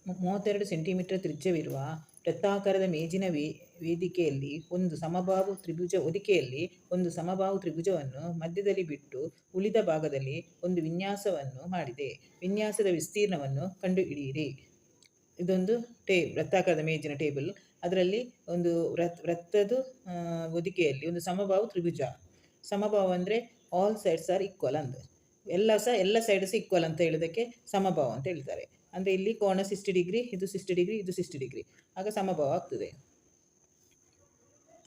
32 centimetre ತ್ರಿಜ್ಯವಿರುವ ವೃತ್ತಾಕಾರದ ಮೇಜಿನ ವೇದಿಕೆಯಲ್ಲಿ ಒಂದು ಸಮಬಾಹು ತ್ರಿಭುಜ ಹೊದಿಕೆಯಲ್ಲಿ ಒಂದು ಸಮಬಾಹು ತ್ರಿಭುಜವನ್ನು ಮಧ್ಯದಲ್ಲಿ ಬಿಟ್ಟು ಉಳಿದ ಭಾಗದಲ್ಲಿ ಒಂದು ವಿನ್ಯಾಸವನ್ನು ಮಾಡಿದೆ. ವಿನ್ಯಾಸದ ವಿಸ್ತೀರ್ಣವನ್ನು ಕಂಡುಹಿಡಿಯಿರಿ. ಇದೊಂದು ವೃತ್ತಾಕಾರದ ಮೇಜಿನ ಟೇಬಲ್. ಅದರಲ್ಲಿ ಒಂದು ವೃತ್ತದ ಹೊದಿಕೆಯಲ್ಲಿ ಒಂದು ಸಮಬಾಹು ತ್ರಿಭುಜ. ಸಮಬಾಹು ಅಂದರೆ ಆಲ್ ಸೈಡ್ಸ್ ಆರ್ ಈಕ್ವಲ್ ಅಂದ ಎಲ್ಲ ಸೈಡ್ಸ್ ಈಕ್ವಲ್ ಅಂತ ಹೇಳೋದಕ್ಕೆ ಸಮಬಾಹು ಅಂತ ಹೇಳ್ತಾರೆ. ಅಂದರೆ ಇಲ್ಲಿ ಕೋನ 60 ಡಿಗ್ರಿ, ಇದು 60 ಡಿಗ್ರಿ, ಇದು 60 ಡಿಗ್ರಿ, ಆಗ ಸಮಬಾಹು ಆಗ್ತದೆ.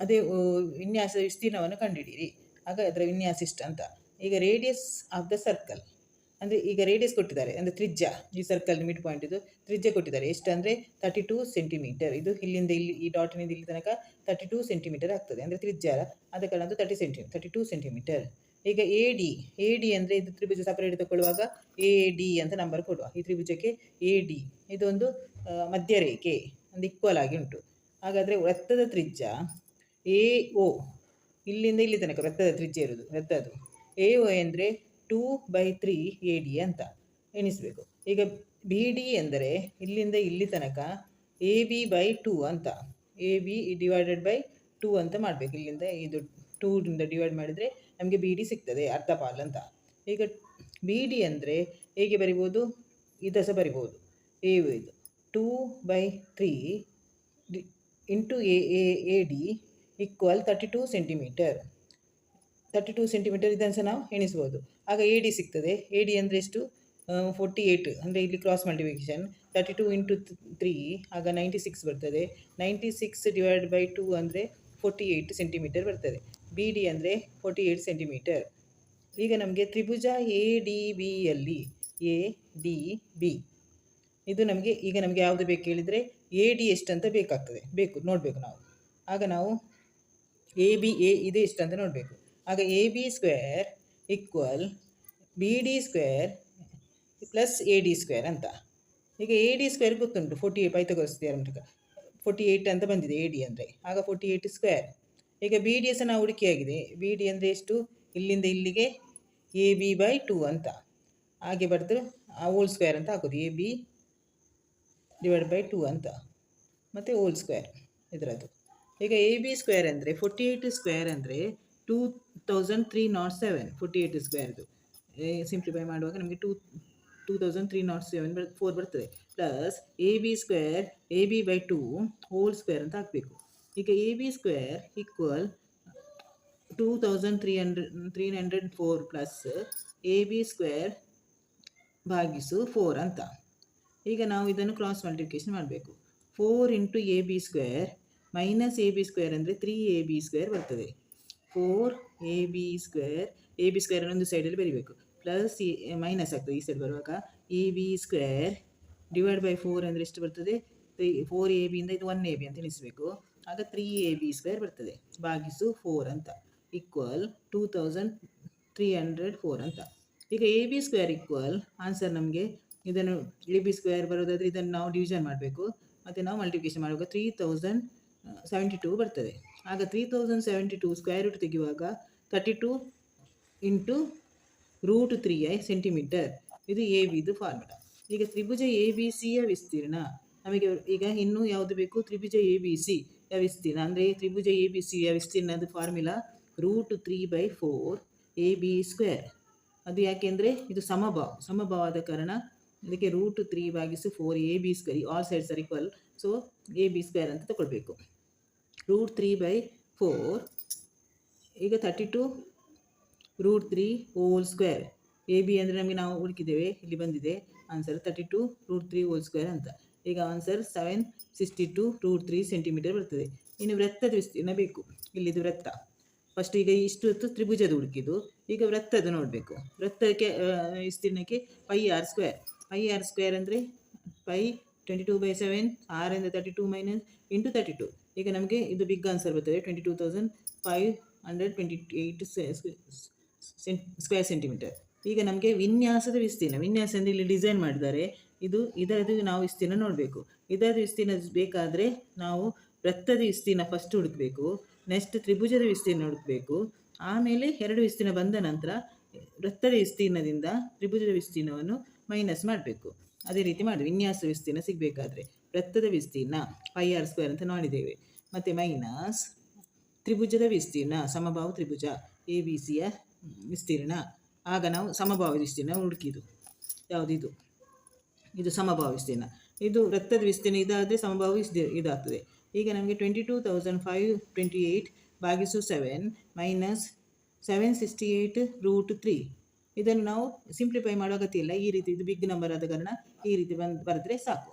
ಅದೇ ವಿನ್ಯಾಸದ ವಿಸ್ತೀರ್ಣವನ್ನು ಕಂಡುಹಿಡಿಯಿರಿ. ಆಗ ಅದರ ವಿನ್ಯಾಸ ಇಷ್ಟ ಅಂತ. ಈಗ ರೇಡಿಯಸ್ ಆಫ್ ದ ಸರ್ಕಲ್ ಅಂದರೆ ಈಗ ರೇಡಿಯಸ್ ಕೊಟ್ಟಿದ್ದಾರೆ, ಅಂದರೆ ತ್ರಿಜ್ಯ. ಈ ಸರ್ಕಲ್ ಮಿಡ್ ಪಾಯಿಂಟ್ ಇದು ತ್ರಿಜ್ಯ ಕೊಟ್ಟಿದ್ದಾರೆ. ಎಷ್ಟು ಅಂದರೆ 32 ಸೆಂಟಿಮೀಟರ್. ಇದು ಇಲ್ಲಿಂದ ಇಲ್ಲಿ ಈ ಡಾಟಿನಿಂದ ಇಲ್ಲಿ ತನಕ 32 ಸೆಂಟಿಮೀಟರ್ ಆಗ್ತದೆ. ಅಂದರೆ ತ್ರಿಜ್ಯ ಆದ ಕಾರಣ 32 ಸೆಂಟಿಮೀಟರ್. ಈಗ ಎ ಡಿ ಅಂದರೆ ಇದು ತ್ರಿಭುಜ ಸಪರೇಟ್ ತಗೊಳ್ಳುವಾಗ AD ಅಂತ ನಂಬರ್ ಕೊಡುವ. ಈ ತ್ರಿಭುಜಕ್ಕೆ AD ಇದೊಂದು ಮಧ್ಯರೇಖೆ, ಒಂದು ಈಕ್ವಲ್ ಆಗಿ ಉಂಟು. ಹಾಗಾದರೆ ವೃತ್ತದ ತ್ರಿಜ್ಯ AO, ಇಲ್ಲಿಂದ ಇಲ್ಲಿ ತನಕ ವೃತ್ತದ ತ್ರಿಜ್ಯ ಇರೋದು. ವೃತ್ತದ್ದು AO ಅಂದರೆ 2/3 AD ಅಂತ ಎಣಿಸಬೇಕು. ಈಗ BD ಎಂದರೆ ಇಲ್ಲಿಂದ ಇಲ್ಲಿ ತನಕ AB/2 ಅಂತ, AB ಡಿವೈಡೆಡ್ ಬೈ 2 ಅಂತ ಮಾಡಬೇಕು. ಇಲ್ಲಿಂದ ಇದು 2ರಿಂದ ಡಿವೈಡ್ ಮಾಡಿದರೆ ನಮಗೆ BD ಸಿಗ್ತದೆ, ಅರ್ಧ ಪಾಲು ಅಂತ. ಈಗ BD ಅಂದರೆ ಹೇಗೆ ಬರಿಬೋದು, ಇದು ಸಹ ಬರಿಬೋದು. ಇದು 2/3 into AD equal 32 centimetre. 32 centimetre ಇದನ್ನು ಸಹ ನಾವು ಎಣಿಸ್ಬೋದು. ಆಗ AD ಸಿಗ್ತದೆ. AD ಅಂದರೆ ಎಷ್ಟು, 48. ಅಂದರೆ ಇಲ್ಲಿ ಕ್ರಾಸ್ ಮಲ್ಟಿಪ್ಲಿಕೇಶನ್ 32 ಇಂಟು 3 ಆಗ 96 ಬರ್ತದೆ. 96 ಡಿವೈಡ್ ಬೈ 2 ಅಂದರೆ 48 ಸೆಂಟಿಮೀಟರ್ ಬರ್ತದೆ. BD ಅಂದರೆ 48 ಸೆಂಟಿಮೀಟರ್. ಈಗ ನಮಗೆ ತ್ರಿಭುಜ ADBಯಲ್ಲಿ ADB ಇದು ನಮಗೆ ಯಾವುದು ಬೇಕು ಹೇಳಿದರೆ AD ಎಷ್ಟು ಅಂತ ನೋಡಬೇಕು ನಾವು. ಆಗ ನಾವು AB ಇದು ಎಷ್ಟು ಅಂತ ನೋಡಬೇಕು. ಆಗ AB square equal BD square plus AD square ಅಂತ. ಈಗ AD ಸ್ಕ್ವೇರ್ ಗೊತ್ತುಂಟು, 48 ಪೈಥಾಗರಸ್ ಥಿಯರಮ್ 48 ಅಂತ ಬಂದಿದೆ AD ಅಂದರೆ. ಆಗ 48 ಸ್ಕ್ವೇರ್. ಈಗ BD ಸಹ ನಾವು ಹುಡುಕಿಯಾಗಿದೆ. BD ಅಂದರೆ ಎಷ್ಟು, ಇಲ್ಲಿಂದ ಇಲ್ಲಿಗೆ AB/2 ಅಂತ ಹಾಗೆ ಬರೆದು ಹೋಲ್ ಸ್ಕ್ವೇರ್ ಅಂತ ಹಾಕೋದು. AB ಡಿವೈಡ್ ಬೈ 2 ಅಂತ ಮತ್ತು ಹೋಲ್ ಸ್ಕ್ವೇರ್ ಇದರದ್ದು. ಈಗ AB ಸ್ಕ್ವೇರ್ ಅಂದರೆ 48 ಸ್ಕ್ವೇರ್ ಅಂದರೆ 2307. 48 ಸ್ಕ್ವೇರ್ದು ಸಿಂಪ್ಲಿಫೈ ಮಾಡುವಾಗ ನಮಗೆ 2307 ಬರ್ತದೆ. Plus AB square AB/2 whole square ಅಂತ ಹಾಕಬೇಕು. ಈಗ AB square equal 2304 plus AB square ಭಾಗಿಸು 4 ಅಂತ. ಈಗ ನಾವು ಇದನ್ನು ಕ್ರಾಸ್ ಮಲ್ಟಿಪ್ಲಿಕೇಶನ್ ಮಾಡಬೇಕು. 4 into AB square minus AB square ಅಂದರೆ 3AB ಸ್ಕ್ವೇರ್ ಬರ್ತದೆ. 4AB ಸ್ಕ್ವೇರ್, AB ಸ್ಕ್ವೇರ್ ಒಂದು ಸೈಡಲ್ಲಿ ಬರೀಬೇಕು, ಪ್ಲಸ್ ಮೈನಸ್ ಆಗ್ತದೆ ಈ ಸೈಡ್ ಬರುವಾಗ. AB ಸ್ಕ್ವೇರ್ ಡಿವೈಡ್ ಬೈ 4 ಅಂದರೆ ಎಷ್ಟು ಬರ್ತದೆ, 4AB ಇಂದ ಇದು 1AB ಅಂತ ಎಣಿಸಬೇಕು. ಆಗ 3AB ಸ್ಕ್ವೇರ್ ಬರ್ತದೆ ಭಾಗಿಸು 4 ಅಂತ ಈಕ್ವಲ್ 2304 ಅಂತ. ಈಗ AB ಸ್ಕ್ವೇರ್ ಈಕ್ವಲ್ ಆನ್ಸರ್ ನಮಗೆ ಇದನ್ನು AB ಸ್ಕ್ವೇರ್ ಬರೋದಾದರೆ ಇದನ್ನು ನಾವು ಡಿವಿಷನ್ ಮಾಡಬೇಕು ಮತ್ತು ನಾವು ಮಲ್ಟಿಪ್ಲಿಕೇಶನ್ ಮಾಡುವಾಗ 3072 ಬರ್ತದೆ. ಆಗ 3072 ಸ್ಕ್ವೇರ್ ರೂಟ್ ತೆಗೆಯುವಾಗ 32 ಇಂಟು √3 ಸೆಂಟಿಮೀಟರ್. ಇದು ABದು ಫಾರ್ಮುಲಾ. ಈಗ ತ್ರಿಭುಜ ABCಯ ವಿಸ್ತೀರ್ಣ ನಮಗೆ ಈಗ ಇನ್ನೂ ಯಾವುದು ಬೇಕು, ತ್ರಿಭುಜ ABCಯ ವಿಸ್ತೀರ್ಣ. ಅಂದರೆ ತ್ರಿಭುಜ ABCಯ ವಿಸ್ತೀರ್ಣದ ಫಾರ್ಮುಲಾ √3/4 AB ಸ್ಕ್ವೇರ್. ಅದು ಯಾಕೆಂದರೆ ಇದು ಸಮಭಾವಾದ ಕಾರಣ ಅದಕ್ಕೆ √3/4 AB square. All sides are equal, so AB square ಅಂತ ತಗೊಳ್ಬೇಕು. √3/4 ಈಗ 32 √3 ಹೋಲ್ ಸ್ಕ್ವೇರ್. AB ಅಂದರೆ ನಮಗೆ ನಾವು ಹುಡುಕಿದ್ದೇವೆ, ಇಲ್ಲಿ ಬಂದಿದೆ ಆನ್ಸರ್ 32 √3 ಹೋಲ್ ಸ್ಕ್ವೇರ್ ಅಂತ. ಈಗ ಆನ್ಸರ್ 762 √3 ಸೆಂಟಿಮೀಟರ್ ಬರ್ತದೆ. ಇನ್ನು ವೃತ್ತದ ವಿಸ್ತೀರ್ಣ ಬೇಕು. ಇಲ್ಲಿದು ವೃತ್ತ ಫಸ್ಟ್. ಈಗ ಇಷ್ಟು ಹೊತ್ತು ತ್ರಿಭುಜದ ಹುಡುಕಿದ್ದು, ಈಗ ವೃತ್ತದ ನೋಡಬೇಕು. ವೃತ್ತಕ್ಕೆ ವಿಸ್ತೀರ್ಣಕ್ಕೆ πr ಸ್ಕ್ವೇರ್. πr ಸ್ಕ್ವೇರ್ ಅಂದರೆ 22/7 6 32 ಮೈನಸ್ ಇಂಟು 32. ಈಗ ನಮಗೆ ಇದು ಬಿಗ್ ಆನ್ಸರ್ ಬರ್ತದೆ 22,528 ಸ್ಕ್ವೇರ್ ಸೆಂಟಿಮೀಟರ್. ಈಗ ನಮಗೆ ವಿನ್ಯಾಸದ ವಿಸ್ತೀರ್ಣ. ವಿನ್ಯಾಸ ಅಂದರೆ ಇಲ್ಲಿ ಡಿಸೈನ್ ಮಾಡಿದ್ದಾರೆ, ಇದರದ್ದು ನಾವು ವಿಸ್ತೀರ್ಣ ನೋಡಬೇಕು. ಇದರದ್ದು ವಿಸ್ತೀರ್ಣ ಬೇಕಾದರೆ ನಾವು ವೃತ್ತದ ವಿಸ್ತೀರ್ಣ ಫಸ್ಟ್ ಹುಡುಕಬೇಕು, ನೆಕ್ಸ್ಟ್ ತ್ರಿಭುಜದ ವಿಸ್ತೀರ್ಣ ಹುಡುಕಬೇಕು, ಆಮೇಲೆ ಎರಡು ವಿಸ್ತೀರ್ಣ ಬಂದ ನಂತರ ವೃತ್ತದ ವಿಸ್ತೀರ್ಣದಿಂದ ತ್ರಿಭುಜದ ವಿಸ್ತೀರ್ಣವನ್ನು ಮೈನಸ್ ಮಾಡಬೇಕು. ಅದೇ ರೀತಿ ಮಾಡಿ ವಿನ್ಯಾಸ ವಿಸ್ತೀರ್ಣ ಸಿಗಬೇಕಾದ್ರೆ ವೃತ್ತದ ವಿಸ್ತೀರ್ಣ πr² ಅಂತ ನೋಡಿದ್ದೇವೆ. ಮತ್ತು ಮೈನಸ್ ತ್ರಿಭುಜದ ವಿಸ್ತೀರ್ಣ ಸಮಬಾಹು ತ್ರಿಭುಜ ಎ ಬಿ ಸಿಯ ವಿಸ್ತೀರ್ಣ. ಆಗ ನಾವು ಸಮಬಾಹು ವಿಸ್ತೀರ್ಣ ಹುಡುಕಿದ್ದು ಯಾವುದಿದು, ಇದು ಸಮಬಾಹು ವಿಸ್ತೀರ್ಣ. ಇದು ವೃತ್ತದ ವಿಸ್ತೀರ್ಣ ಇದಾದರೆ ಸಮಬಾಹು ಇದಾಗ್ತದೆ. ಈಗ ನಮಗೆ 22,528 ಭಾಗಿಸು 7 ಮೈನಸ್ 768√3. ಇದನ್ನು ನಾವು ಸಿಂಪ್ಲಿಫೈ ಮಾಡೋ ಅಗತ್ಯ ಇಲ್ಲ. ಈ ರೀತಿ ಇದು ಬಿಗ್ ನಂಬರ್ ಆದ ಕಾರಣ ಈ ರೀತಿ ಬರೆದ್ರೆ ಸಾಕು.